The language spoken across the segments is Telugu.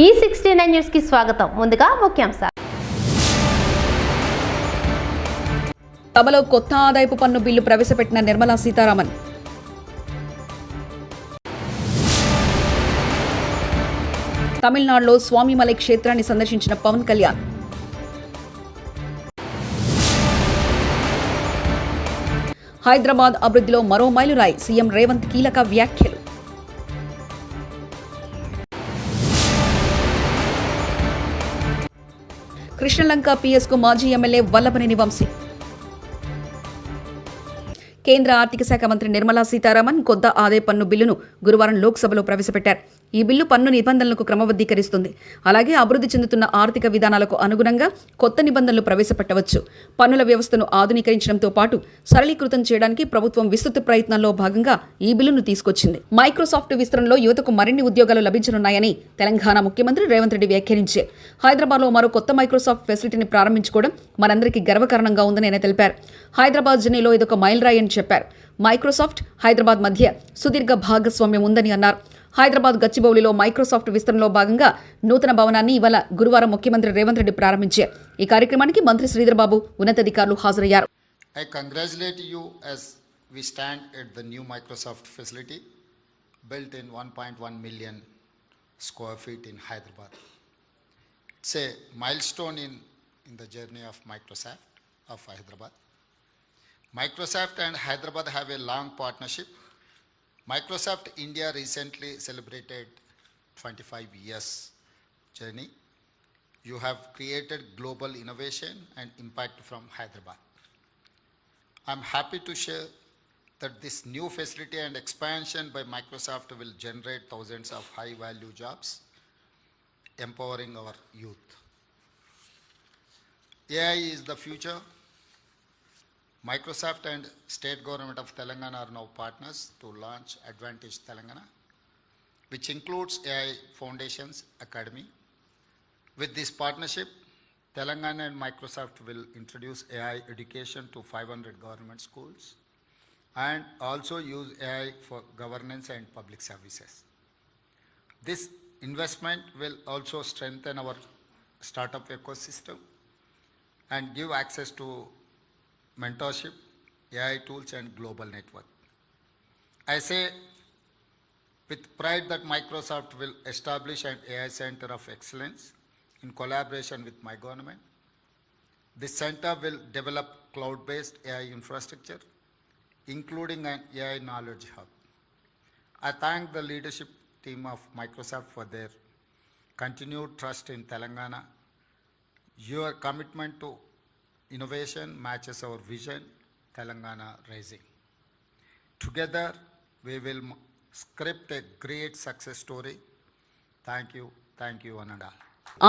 E69 న్యూస్ కి స్వాగతం. ముందుగా ముఖ్యాంశాలు. సభలో కొత్త ఆదాయపు పన్ను బిల్లు ప్రవేశపెట్టిన నిర్మలా సీతారామన్. తమిళనాడులో స్వామిమలై క్షేత్రాన్ని సందర్శించిన పవన్ కళ్యాణ్. హైదరాబాద్ అభివృద్ధిలో మరో మైలురాయి, సీఎం రేవంత్ కీలక వ్యాఖ్యలు. కృష్ణలంక పిఎస్కు మాజీ ఎమ్మెల్యే వల్లభనేని వంశీ. కేంద్ర ఆర్థిక శాఖ మంత్రి నిర్మలా సీతారామన్ కొత్త ఆదాయ పన్ను బిల్లును గురువారం లోక్సభలో ప్రవేశపెట్టారు. ఈ బిల్లు పన్ను నిబంధనలకు క్రమబద్ధీకరిస్తుంది. అలాగే అభివృద్ధి చెందుతున్న ఆర్థిక విధానాలకు అనుగుణంగా కొత్త నిబంధనలు ప్రవేశపెట్టవచ్చు. పన్నుల వ్యవస్థను ఆధునీకరించడంతో పాటు సరళీకృతం చేయడానికి ప్రభుత్వం విస్తృత ప్రయత్నంలో భాగంగా ఈ బిల్లును తీసుకొచ్చింది. మైక్రోసాఫ్ట్ విస్తరణలో యువతకు మరిన్ని ఉద్యోగాలు లభించనున్నాయని తెలంగాణ ముఖ్యమంత్రి రేవంత్ రెడ్డి వ్యాఖ్యానించారు. హైదరాబాద్లో మరో కొత్త మైక్రోసాఫ్ట్ ఫెసిలిటీని ప్రారంభించుకోవడం మనందరికీ గర్వకారణంగా ఉందని ఆయన తెలిపారు. హైదరాబాద్ జర్నీలో ఇదొక మైలురాయి అని చెప్పారు. మైక్రోసాఫ్ట్ హైదరాబాద్ మధ్య సుదీర్ఘ భాగస్వామ్యం ఉందని అన్నారు. హైదరాబాద్ గచ్చిబౌలిలో మైక్రోసాఫ్ట్ విస్తరణలో భాగంగా నూతన భవనాన్ని ఇవాళ గురువారం ముఖ్యమంత్రి రేవంత్ రెడ్డి ప్రారంభించారు. ఈ కార్యక్రమానికి మంత్రి శ్రీధర్ బాబు ఉన్నతాధికారులు హాజరయ్యారు. I congratulate you as we stand at the new Microsoft facility built in 1.1 million square feet in Hyderabad. It's a milestone in the journey of Microsoft of Hyderabad. Microsoft and Hyderabad have a long partnership. Microsoft India recently celebrated 25 years journey. You have created global innovation and impact from Hyderabad. I'm happy to share that this new facility and expansion by Microsoft will generate thousands of high-value jobs, empowering our youth. AI is the future. Microsoft and state government of Telangana are now partners to launch Advantage Telangana, which includes AI Foundations Academy. With this partnership, Telangana and Microsoft will introduce AI education to 500 government schools and also use AI for governance and public services. This investment will also strengthen our startup ecosystem and give access to mentorship, AI tools and global network. I say with pride that Microsoft will establish an AI center of excellence in collaboration with my government. This center will develop cloud-based AI infrastructure, including an AI knowledge hub. I thank the leadership team of Microsoft for their continued trust in Telangana. Your commitment to innovation matches our vision, Telangana Rising. Together, we will script a great success story. Thank you, one and all.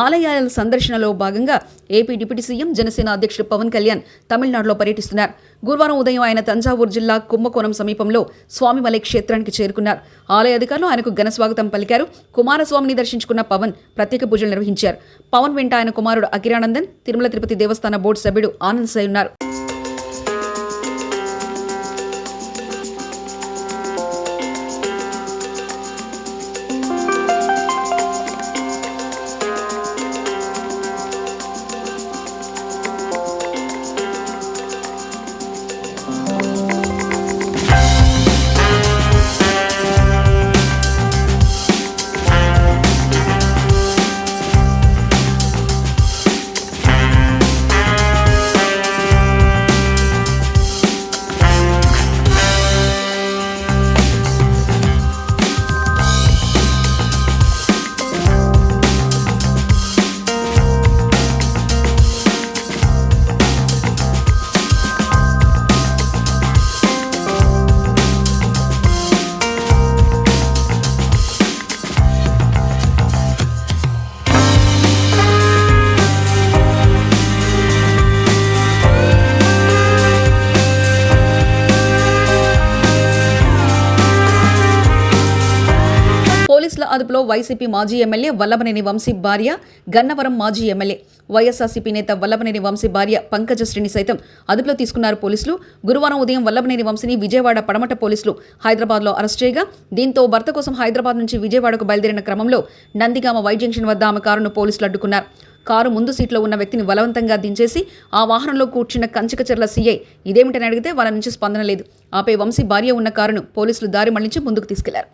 ఆలయాల సందర్శనలో భాగంగా ఏపీ డిప్యూటీ సీఎం జనసేన అధ్యక్షుడు పవన్ కళ్యాణ్ తమిళనాడులో పర్యటిస్తున్నారు. గురువారం ఉదయం ఆయన తంజావూరు జిల్లా కుంభకోణం సమీపంలో స్వామిమలై క్షేత్రానికి చేరుకున్నారు. ఆలయ అధికారులు ఆయనకు ఘన స్వాగతం పలికారు. కుమారస్వామిని దర్శించుకున్న పవన్ ప్రత్యేక పూజలు నిర్వహించారు. పవన్ వెంట ఆయన కుమారుడు అఖిరానందన్, తిరుమల తిరుపతి దేవస్థాన బోర్డు సభ్యుడు ఆనంద్ సాయి ఉన్నారు. వైసీపీ మాజీ ఎమ్మెల్యే వల్లభనేని వంశీ భార్య, గన్నవరం మాజీ ఎమ్మెల్యే వైఎస్ఆర్సీపీ నేత వల్లభనేని వంశీ భార్య పంకజశ్రీని సైతం అదుపులో తీసుకున్నారు పోలీసులు. గురువారం ఉదయం వల్లభనేని వంశీని విజయవాడ పడమట పోలీసులు హైదరాబాద్లో అరెస్ట్ చేయగా, దీంతో భర్త కోసం హైదరాబాద్ నుంచి విజయవాడకు బయలుదేరిన క్రమంలో నందిగామ వై జంక్షన్ వద్ద ఆమె కారును పోలీసులు అడ్డుకున్నారు. కారు ముందు సీట్లో ఉన్న వ్యక్తిని బలవంతంగా దించేసి ఆ వాహనంలో కూర్చున్న కంచికచర్ల సీఐ ఇదేమిటని అడిగితే వాళ్ళ నుంచి స్పందన లేదు. ఆపై వంశీ భార్య ఉన్న కారును పోలీసులు దారి మళ్లించి ముందుకు తీసుకెళ్లారు.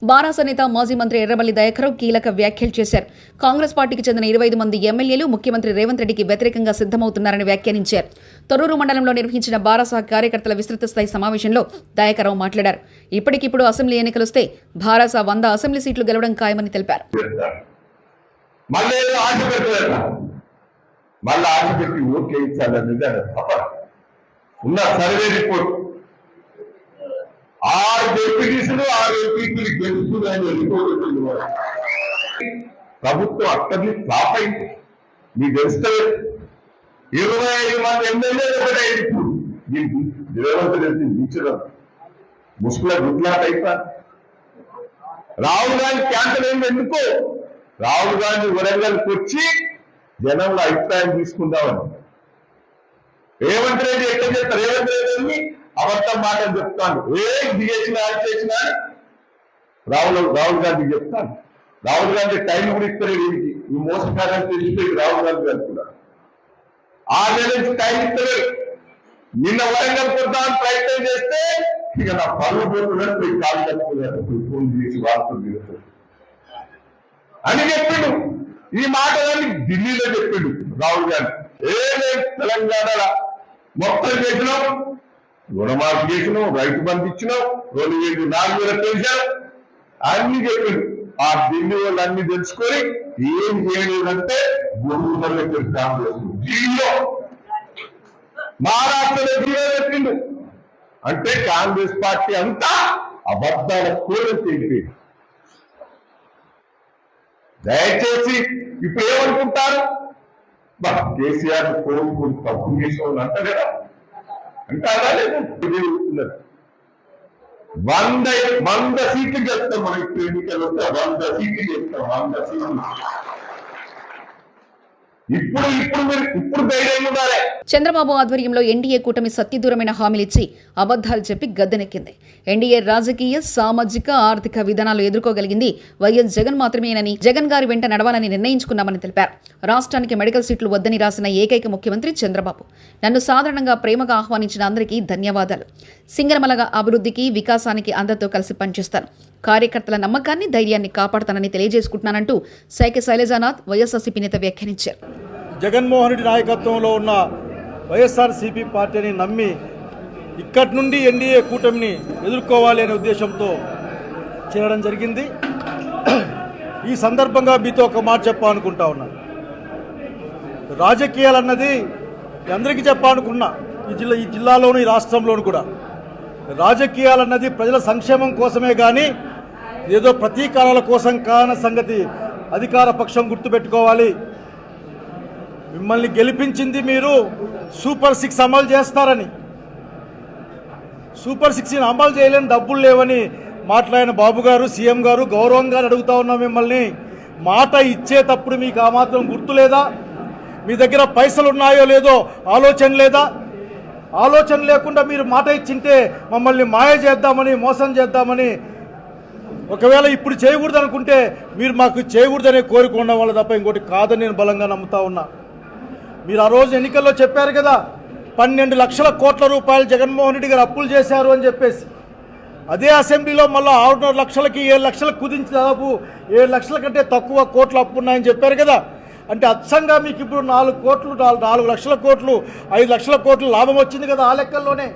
బారాస నేత మాజీ మంత్రి ఎర్రబెల్లి దయాకర్ కీలక వ్యాఖ్యలు చేశారు. కాంగ్రెస్ పార్టీకి చెందిన 25 మంది ఎమ్మెల్యేలు ముఖ్యమంత్రి రేవంత్ రెడ్డికి వ్యతిరేకంగా సిద్ధమవుతున్నారని వ్యాఖ్యానించారు. తొర్రూరు మండలంలో నిర్వహించిన బారాస కార్యకర్తల విస్తృత స్థాయి సమావేశంలో దయాకర్ మాట్లాడారు. ఇప్పటికిప్పుడు అసెంబ్లీ ఎన్నికలొస్తే బారాస 100 అసెంబ్లీ సీట్లు గెలవడం ఖాయమని తెలిపారు. ప్రభుత్వం అక్కడిని ఫ్లాప్ అయింది. మీకు తెలుస్తుంది 25 మంది ఎమ్మెల్యేలు ఒకటే ఇప్పుడు రేవంత్ రెడ్డి దించడం ముసుగుల గుడ్లాట అయిపోయింది. రాహుల్ గాంధీ క్యాన్సర్ అయింది. ఎందుకు? రాహుల్ గాంధీ వరంగల్కి వచ్చి జనంలో అభిప్రాయం తీసుకుందామని. రేవంత్ రెడ్డి ఎట్లా చేస్తారు? రేవంత్ రెడ్డిని అబద్ధం మాటలు చెప్తాను. ఏం దిగేసినా చేసినా రాహుల్ గాంధీ చెప్తాను. రాహుల్ గాంధీ టైం కూడా ఇస్తారు. వీడికి ఈ మోసకారాన్ని తెలిసిపోయి రాహుల్ గాంధీ గారు కూడా 6 నెలల నుంచి టైం ఇస్తారు. నిన్న వరంగల్ కొద్దామని ప్రయత్నం చేస్తే ఇక నా పనులు పోతున్నట్టు పోయి కాలు కట్టుకున్నారు. ఫోన్ చేసి వార్తలు అని చెప్పిండు. ఈ మాటలన్నీ ఢిల్లీలో చెప్పిండు రాహుల్ గాంధీ. తెలంగాణలో మొత్తం చేసినాం, రుణమాఫీ చేసినాం, రైతు బంధు ఇచ్చినాం, 2004 పెంచాం అన్ని చెప్పిండు. ఆ ఢిల్లీ వాళ్ళు అన్ని తెలుసుకొని ఏం చేయలేదంటే గురువులకు కాంగ్రెస్ ఢిల్లీలో మహారాష్ట్రలో ఢిల్లీ పెట్టిండు. అంటే కాంగ్రెస్ పార్టీ అంతా అబద్ధాల కూడా తెలిపి. దయచేసి ఇప్పుడు ఏమనుకుంటారు? కేసీఆర్ కోరుకుంటూ తప్పు చేసిన అంట కదా, అంటారా లేదు? 100 సీట్లు చేస్తాం. మనం ఇప్పుడు ఎన్నికలు వస్తే 100 సీట్లు చేస్తాం. 100 సీట్లు ఇప్పుడు ధైర్యం ఉండాలి. చంద్రబాబు ఆధ్వర్యంలో ఎన్డీఏ కూటమి సత్యదూరమైన హామీలిచ్చి అబద్ధాలు చెప్పి గద్దెనెక్కింది. ఎన్డీఏ రాజకీయ, సామాజిక, ఆర్థిక విధానాలు ఎదుర్కోగలిగింది వైఎస్ జగన్ మాత్రమేనని, జగన్ గారి వెంట నడవాలని నిర్ణయించుకున్నామని తెలిపారు. రాష్ట్రానికి మెడికల్ సీట్లు వద్దని రాసిన ఏకైక ముఖ్యమంత్రి చంద్రబాబు. నన్ను సాధారణంగా ప్రేమగా ఆహ్వానించిన అందరికీ ధన్యవాదాలు. సింగరమలగా అభివృద్ధికి, వికాసానికి అందరితో కలిసి పనిచేస్తాను. కార్యకర్తల నమ్మకాన్ని, ధైర్యాన్ని కాపాడుతానని తెలియజేసుకుంటున్నానంటూ సైకి శైలజానాథ్ వైఎస్ఆర్సీపీ నేత వ్యాఖ్యానించారు. జగన్మోహన్ రెడ్డి నాయకత్వంలో ఉన్న వైఎస్ఆర్సీపీ పార్టీని నమ్మి ఇక్కడి నుండి ఎన్డీఏ కూటమిని ఎదుర్కోవాలి అనే ఉద్దేశంతో చేరడం జరిగింది. ఈ సందర్భంగా మీతో ఒక మాట చెప్పాలనుకుంటా ఉన్నాను. రాజకీయాలన్నది అందరికీ చెప్పాలనుకున్నా, ఈ జిల్లాలోను ఈ రాష్ట్రంలోను కూడా రాజకీయాలన్నది ప్రజల సంక్షేమం కోసమే కానీ ఏదో ప్రతీకారాల కోసం కాని సంగతి అధికార పక్షం గుర్తుపెట్టుకోవాలి. మిమ్మల్ని గెలిపించింది మీరు సూపర్ 6 అమలు చేస్తారని. సూపర్ 6 అమలు చేయలేని డబ్బులు లేవని మాట్లాడిన బాబు గారు, సీఎం గారు, గౌరవంగా అడుగుతా ఉన్నాం మిమ్మల్ని. మాట ఇచ్చేటప్పుడు మీకు ఆ మాత్రం గుర్తు లేదా? మీ దగ్గర పైసలు ఉన్నాయో లేదో ఆలోచన లేదా? ఆలోచన లేకుండా మీరు మాట ఇచ్చింటే మమ్మల్ని మాయ చేద్దామని, మోసం చేద్దామని, ఒకవేళ ఇప్పుడు చేయకూడదు అనుకుంటే మీరు మాకు చేయకూడదనే కోరిక ఉండడం వల్ల తప్ప ఇంకోటి కాదని నేను బలంగా నమ్ముతా ఉన్నా. మీరు ఆ రోజు ఎన్నికల్లో చెప్పారు కదా, 12 లక్షల కోట్ల రూపాయలు జగన్మోహన్ రెడ్డి గారు అప్పులు చేశారు అని చెప్పేసి. అదే అసెంబ్లీలో మళ్ళీ 6.5 లక్షలకి 7 లక్షలకు కుదించి దాదాపు 7 లక్షల కంటే తక్కువ కోట్ల అప్పు ఉన్నాయని చెప్పారు కదా. అంటే అచ్చంగా మీకు ఇప్పుడు 4 లక్షల కోట్లు 5 లక్షల కోట్లు లాభం వచ్చింది కదా ఆ లెక్కల్లోనే.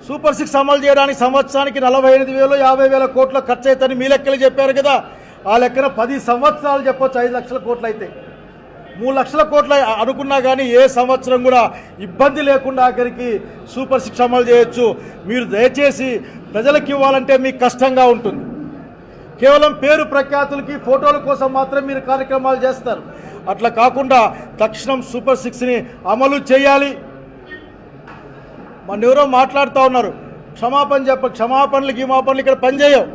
సూపర్ 6 అమలు చేయడానికి సంవత్సరానికి 48,000 50,000 కోట్ల ఖర్చు అవుతాయని మీ లెక్కలు చెప్పారు కదా. ఆ లెక్కన 10 సంవత్సరాలు చెప్పొచ్చు 5 లక్షల కోట్లు అయితే. 3 లక్షల కోట్లు అనుకున్నా కానీ ఏ సంవత్సరం కూడా ఇబ్బంది లేకుండా ఆఖరికి సూపర్ 6 అమలు చేయొచ్చు. మీరు దయచేసి ప్రజలకు ఇవ్వాలంటే మీకు కష్టంగా ఉంటుంది. కేవలం పేరు ప్రఖ్యాతులకి ఫోటోల కోసం మాత్రం మీరు కార్యక్రమాలు చేస్తారు. అట్లా కాకుండా తక్షణం సూపర్ 6ని అమలు చేయాలి. మన ఎవరో మాట్లాడుతూ ఉన్నారు, క్షమాపణలు గిమాపణలు ఇక్కడ పనిచేయవు.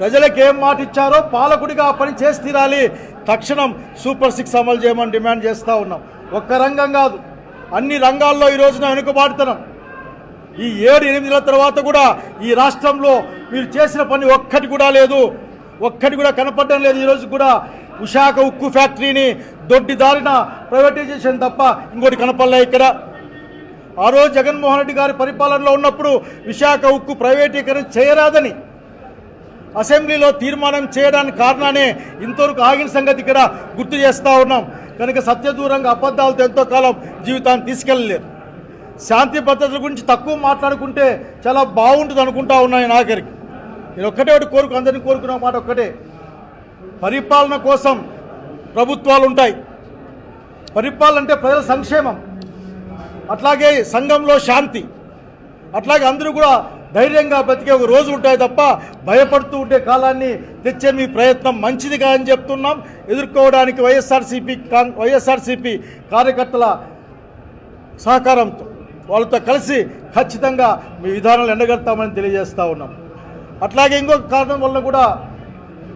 ప్రజలకు ఏం మాట ఇచ్చారో పాలకుడిగా ఆ పని చేసి తీరాలి. తక్షణం సూపర్ 6 అమలు చేయమని డిమాండ్ చేస్తూ ఉన్నాం. ఒక్క రంగం కాదు, అన్ని రంగాల్లో ఈ రోజున వెనుకబాటుతున్నాం. ఈ 7-8 నెలల తర్వాత కూడా ఈ రాష్ట్రంలో మీరు చేసిన పని ఒక్కటి కూడా లేదు, ఒక్కటి కూడా కనపడడం లేదు. ఈరోజు కూడా విశాఖ ఉక్కు ఫ్యాక్టరీని దొడ్డిదారిన ప్రైవేటైజేషన్ తప్ప ఇంకోటి కనపడలే ఇక్కడ. ఆ రోజు జగన్మోహన్ రెడ్డి గారి పరిపాలనలో ఉన్నప్పుడు విశాఖ ఉక్కు ప్రైవేటీకరణ చేయరాదని అసెంబ్లీలో తీర్మానం చేయడానికి కారణానే ఇంతవరకు ఆగిన సంగతి ఇక్కడ గుర్తు చేస్తూ ఉన్నాం. కనుక సత్యదూరంగా అబద్ధాలతో ఎంతో కాలం జీవితాన్ని తీసుకెళ్ళలేరు. శాంతి భద్రతల గురించి తక్కువ మాట్లాడుకుంటే చాలా బాగుంటుంది అనుకుంటా ఉన్నాయి. నాగరికి నేను ఒక్కటే ఒకటి అందరినీ కోరుకున్న మాట ఒక్కటే, పరిపాలన కోసం ప్రభుత్వాలు ఉంటాయి. పరిపాలన అంటే ప్రజల సంక్షేమం, అట్లాగే సంఘంలో శాంతి, అట్లాగే అందరూ కూడా ధైర్యంగా బతికే ఒక రోజు ఉంటాయి తప్ప భయపడుతూ ఉండే కాలాన్ని తెచ్చే మీ ప్రయత్నం మంచిదిగా అని చెప్తున్నాం. ఎదుర్కోవడానికి వైఎస్ఆర్సీపీ కార్యకర్తల సహకారంతో వాళ్ళతో కలిసి ఖచ్చితంగా మీ విధానాలు ఎండగడతామని తెలియజేస్తూ ఉన్నాం. అట్లాగే ఇంకొక కారణం వల్ల కూడా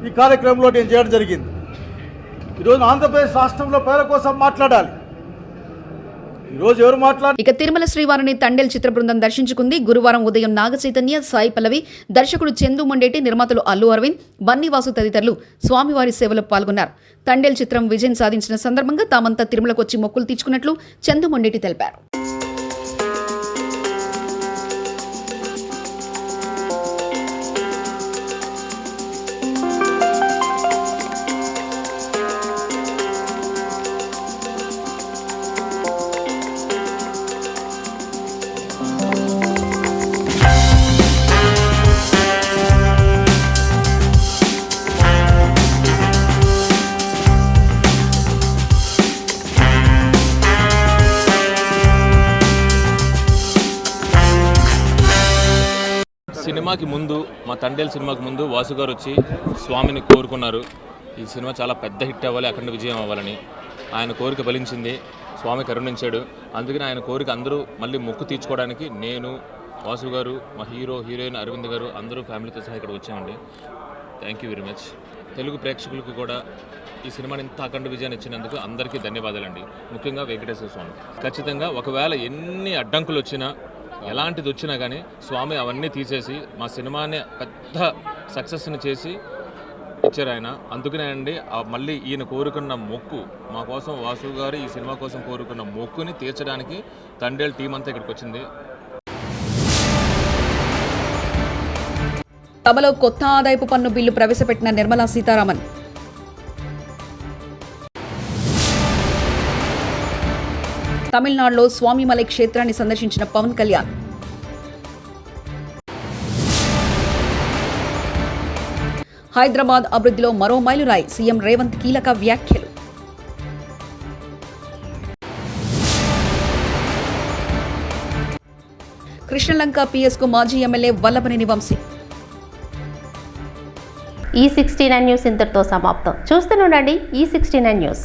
ఈ కార్యక్రమంలో నేను చేయడం జరిగింది. ఈరోజు ఆంధ్రప్రదేశ్ రాష్ట్రంలో పేద కోసం మాట్లాడాలి. ఈరోజు ఎవరు మాట్లాడారు? ఇక తిరుమల శ్రీవారిని తండేల్ చిత్ర బృందం దర్శించుకుంది. గురువారం ఉదయం నాగచైతన్య, సాయి పల్లవి, దర్శకుడు చందు మొండేటి, నిర్మాతలు అల్లు అరవింద్, బన్నీవాసు తదితరులు స్వామివారి సేవలో పాల్గొన్నారు. తండేల్ చిత్రం విజయం సాధించిన సందర్భంగా తామంతా తిరుమలకు వచ్చి మొక్కులు తీర్చుకున్నట్లు చందు మొండేటి తెలిపారు. సినిమాకి ముందు, మా తండేల్ సినిమాకి ముందు వాసు గారు వచ్చి స్వామిని కోరుకున్నారు. ఈ సినిమా చాలా పెద్ద హిట్ అవ్వాలి, అఖండ విజయం అవ్వాలని. ఆయన కోరిక ఫలించింది, స్వామి కరుణించాడు. అందుకని ఆయన కోరిక అందరూ మళ్ళీ మొక్కు తీర్చుకోవడానికి నేను, వాసు గారు, మా హీరోయిన్ అరవింద్ గారు అందరూ ఫ్యామిలీతో సహా ఇక్కడ వచ్చామండి. Thank you very much. Telugu ప్రేక్షకులకు కూడా ఈ సినిమాని ఇంత అఖండ విజయాన్ని ఇచ్చినందుకు అందరికీ ధన్యవాదాలండి. ముఖ్యంగా వెంకటేశ్వర స్వామి. ఖచ్చితంగా ఒకవేళ ఎన్ని అడ్డంకులు వచ్చినా, ఎలాంటిది వచ్చినా కానీ స్వామి అవన్నీ తీసేసి మా సినిమాని పెద్ద సక్సెస్ని చేసి ఇచ్చారు ఆయన. అందుకనే అండి మళ్ళీ ఈయన కోరుకున్న మొక్కు, మా కోసం వాసు గారు ఈ సినిమా కోసం కోరుకున్న మొక్కుని తీర్చడానికి తండేల్ టీం అంతా ఇక్కడికి వచ్చింది. సభలో కొత్త ఆదాయపు పన్ను బిల్లు ప్రవేశపెట్టిన నిర్మలా సీతారామన్. తమిళనాడులో స్వామిమలై క్షేత్రాన్ని సందర్శించిన పవన్ కళ్యాణ్. హైదరాబాద్ అభివృద్ధిలో మరో మైలురాయి, సీఎం రేవంత్ కీలక వ్యాఖ్యలు. కృష్ణలంక పిఎస్కు మాజీ ఎమ్మెల్యే వల్లభనేని వంశీ. ఈ 69 న్యూస్ ఇంతటితో సమాప్తం. చూస్తూనే ఉండండి ఈ 69 న్యూస్.